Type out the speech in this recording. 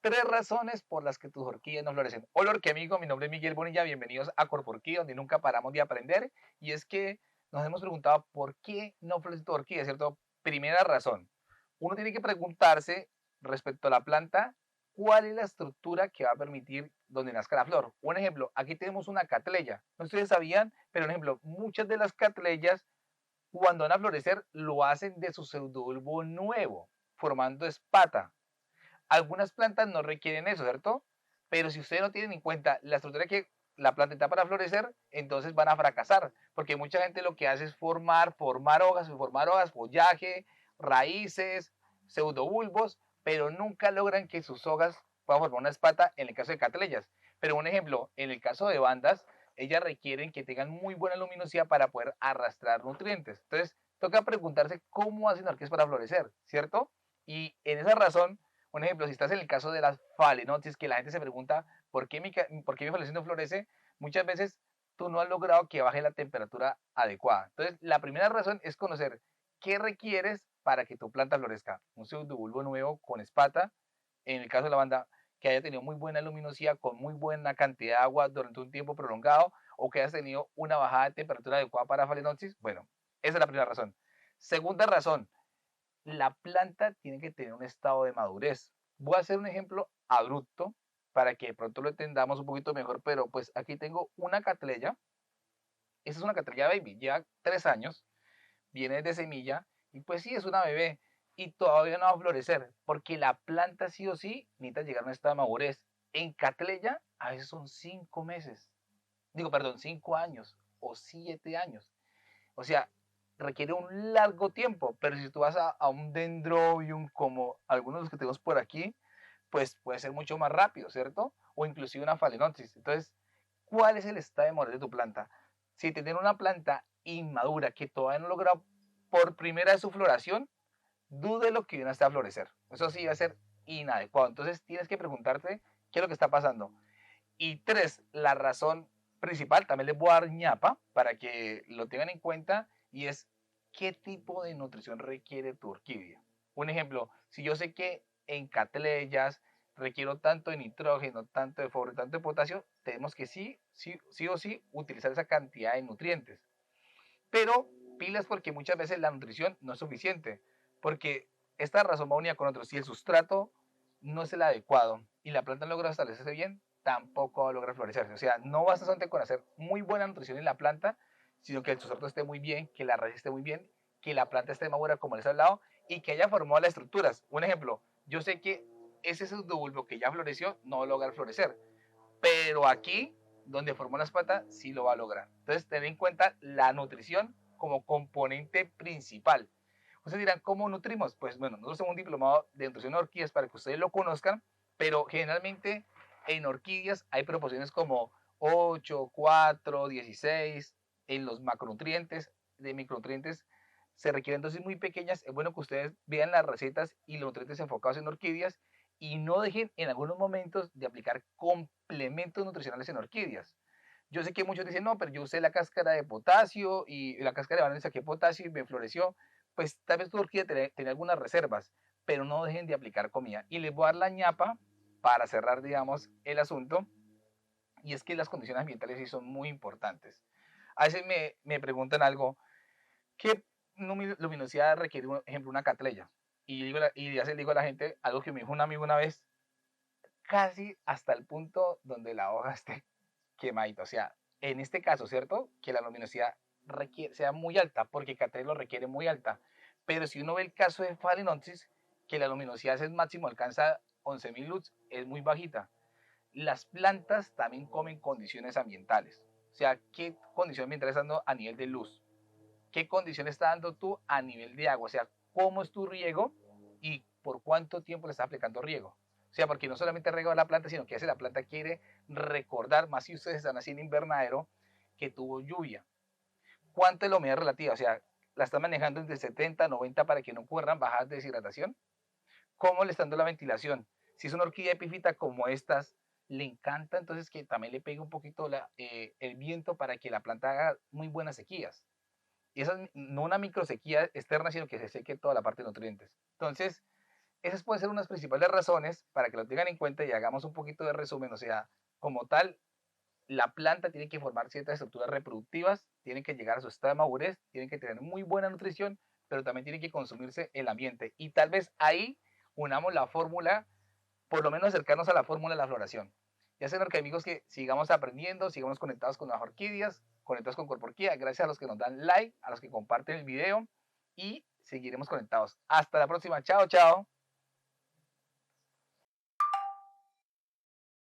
Tres razones por las que tus orquídeas no florecen. Hola orquídea amigo, mi nombre es Miguel Bonilla, bienvenidos a Corporquí, donde nunca paramos de aprender. Y es que nos hemos preguntado por qué no florece tu orquídea, ¿cierto? Primera razón, uno tiene que preguntarse respecto a la planta, ¿cuál es la estructura que va a permitir donde nazca la flor? Un ejemplo, aquí tenemos una catleya. No sé si ustedes sabían, pero un ejemplo, muchas de las catleyas cuando van a florecer lo hacen de su pseudobulbo nuevo, formando espata. Algunas plantas no requieren eso, ¿cierto? Pero si ustedes no tienen en cuenta la estructura que la planta está para florecer, entonces van a fracasar, porque mucha gente lo que hace es formar hojas, follaje, raíces, pseudobulbos, pero nunca logran que sus hojas puedan formar una espata en el caso de catleyas. Pero un ejemplo, en el caso de bandas, ellas requieren que tengan muy buena luminosidad para poder arrastrar nutrientes. Entonces, toca preguntarse cómo hacen orquídeas para florecer, ¿cierto? Y en esa razón, un ejemplo, si estás en el caso de las phalaenopsis, que la gente se pregunta por qué mi phalaenopsis no florece, muchas veces tú no has logrado que baje la temperatura adecuada. Entonces, la primera razón es conocer qué requieres para que tu planta florezca. Un pseudobulbo nuevo con espata, en el caso de la banda, que haya tenido muy buena luminosidad, con muy buena cantidad de agua durante un tiempo prolongado, o que hayas tenido una bajada de temperatura adecuada para phalaenopsis. Bueno, esa es la primera razón. Segunda razón, la planta tiene que tener un estado de madurez. Voy a hacer un ejemplo abrupto para que de pronto lo entendamos un poquito mejor, pero pues aquí tengo una catleya. Esta es una catleya baby, lleva 3 años, viene de semilla y pues sí, es una bebé y todavía no va a florecer porque la planta sí o sí necesita llegar a un estado de madurez. En catleya a veces son 5 meses, digo, perdón, 5 años o 7 años. O sea, requiere un largo tiempo, pero si tú vas a un dendrobium como algunos de los que tenemos por aquí, pues puede ser mucho más rápido, ¿cierto? O inclusive una phalaenopsis. Entonces, ¿cuál es el estado de madurez de tu planta? Si tener una planta inmadura que todavía no ha logrado por primera vez su floración, dude lo que viene hasta a florecer. Eso sí va a ser inadecuado. Entonces tienes que preguntarte qué es lo que está pasando. Y tres, la razón principal, también les voy a dar ñapa para que lo tengan en cuenta, y es qué tipo de nutrición requiere tu orquídea. Un ejemplo, si yo sé que en catleyas requiero tanto de nitrógeno, tanto de fósforo, tanto de potasio, tenemos que sí o sí utilizar esa cantidad de nutrientes. Pero pilas porque muchas veces la nutrición no es suficiente, porque esta razón va unida con otros. Si el sustrato no es el adecuado y la planta no logra establecerse bien, tampoco va a lograr florecerse. O sea, no basta solamente con hacer muy buena nutrición en la planta, sino que el sustrato esté muy bien, que la raíz esté muy bien, que la planta esté madura, como les he hablado, y que haya formado las estructuras. Un ejemplo, yo sé que ese pseudobulbo que ya floreció no va a lograr florecer, pero aquí, donde formó las patas, sí lo va a lograr. Entonces, tener en cuenta la nutrición como componente principal. Ustedes dirán, ¿cómo nutrimos? Pues bueno, nosotros somos un diplomado de nutrición de orquídeas para que ustedes lo conozcan, pero generalmente en orquídeas hay proporciones como 8, 4, 16, en los macronutrientes, de micronutrientes se requieren dosis muy pequeñas. Es bueno que ustedes vean las recetas y los nutrientes enfocados en orquídeas y no dejen en algunos momentos de aplicar complementos nutricionales en orquídeas. Yo sé que muchos dicen, no, pero yo usé la cáscara de potasio y la cáscara de banano saqué potasio y me floreció. Pues tal vez tu orquídea tenía algunas reservas, pero no dejen de aplicar comida. Y les voy a dar la ñapa para cerrar, digamos, el asunto. Y es que las condiciones ambientales sí son muy importantes. A veces me preguntan algo, ¿qué luminosidad requiere, por ejemplo, una catleya? Y ya se le digo a la gente algo que me dijo un amigo una vez, casi hasta el punto donde la hoja esté quemadita. O sea, en este caso, ¿cierto? Que la luminosidad sea muy alta, porque Catriel lo requiere muy alta. Pero si uno ve el caso de Phalaenopsis, que la luminosidad es máximo, alcanza 11.000 lux, es muy bajita. Las plantas también comen condiciones ambientales. O sea, ¿qué condición ambiental está dando a nivel de luz? ¿Qué condición está dando tú a nivel de agua? O sea, ¿cómo es tu riego y por cuánto tiempo le estás aplicando riego? O sea, porque no solamente riego la planta, sino que hace la planta quiere recordar, más si ustedes están así en invernadero, que tuvo lluvia. ¿Cuánto es la humedad relativa? O sea, la están manejando entre 70 a 90 para que no ocurran bajadas de deshidratación. ¿Cómo le está dando la ventilación? Si es una orquídea epífita como estas, le encanta entonces que también le pegue un poquito el viento para que la planta haga muy buenas sequías. Y esa no una microsequía externa, sino que se seque toda la parte de nutrientes. Entonces, Esas pueden ser unas principales razones para que lo tengan en cuenta y hagamos un poquito de resumen. O sea, como tal, la planta tiene que formar ciertas estructuras reproductivas, tiene que llegar a su estado de madurez, tiene que tener muy buena nutrición, pero también tiene que consumirse el ambiente. Y tal vez ahí unamos la fórmula, por lo menos acercarnos a la fórmula de la floración. Ya saben, que amigos, que sigamos aprendiendo, sigamos conectados con las orquídeas, conectados con Corp Orquídea. Gracias a los que nos dan like, a los que comparten el video y seguiremos conectados. Hasta la próxima. Chao, chao.